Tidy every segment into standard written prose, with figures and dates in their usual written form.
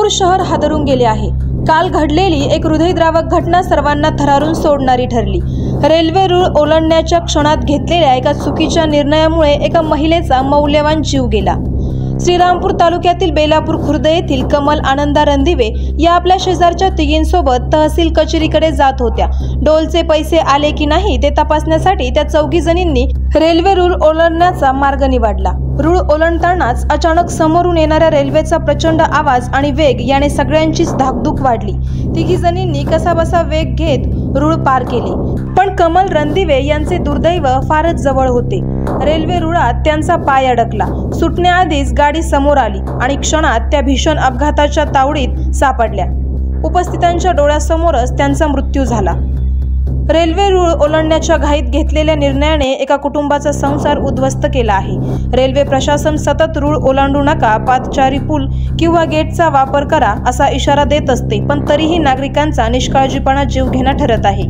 श्रीरामपूर शहर हादरून गेले आहे। काल घडलेली एक हृदयद्रावक घटना सर्वांना थरारून सोडणारी ठरली। रेल्वे रूळ ओलांडण्याच्या क्षणात घेतलेल्या एका चुकीच्या निर्णयामुळे एका महिलेचा मौल्यवान जीव गेला। श्रीरामपूर तालुक्यातील बेलापूर खुर्द येथील कमल आनंदा रणदिवे या आपल्या शेजारच्या तिघींसोबत तहसील कचेरीकडे जात होत्या। डोलचे पैसे आले की नाही ते तपासण्यासाठी त्या चौघी जणींनी रेल्वे रूळ ओलांडण्याचा मार्ग निवडला। रूळ ओलांडतानाच अचानक समोरून येणाऱ्या रेल्वेचा प्रचंड आवाज आणि वेग याने सगळ्यांचीच धाकधूक वाढली। तिघी जणींनी कसाबसा वेग घेत रूळ पार केले, पण कमल रणदिवे यांचे दुर्दैव फारच जवळ होते। रेल्वे रुळात त्यांचा पाय अडकला। सुटण्याआधीच गाडी समोर आली आणि क्षणात त्या भीषण अपघाताच्या तावडीत सापडल्या। उपस्थितांच्या डोळ्यासमोरच त्यांचा मृत्यू झाला। रेल्वे रूळ ओलांडण्याच्या घाईत घेतलेल्या निर्णयाने एका कुटुंबाचा संसार उद्ध्वस्त केला आहे। रेल्वे प्रशासन सतत रूळ ओलांडू नका, पादचारी पूल किंवा गेटचा वापर करा असा इशारा देत असते, पण तरीही नागरिकांचा निष्काळजीपणा जीवघेणा ठरत आहे।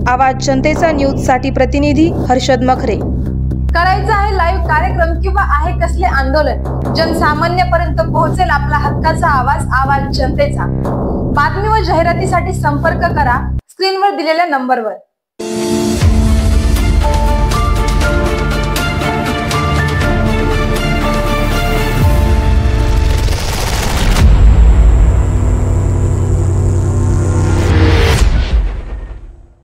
आवाज जनतेचा न्यूज साठी प्रतिनिधी हर्षद मखरे। करायचं आहे लाईव्ह कार्यक्रम किंवा आहे कसले आंदोलन, जनसामान्यापर्यंत पोहोचेल आपला हक्काचा आवाज, आवाज जनतेचा। बातमी व जाहिरातीसाठी संपर्क करा स्क्रीनवर दिलेल्या नंबरवर।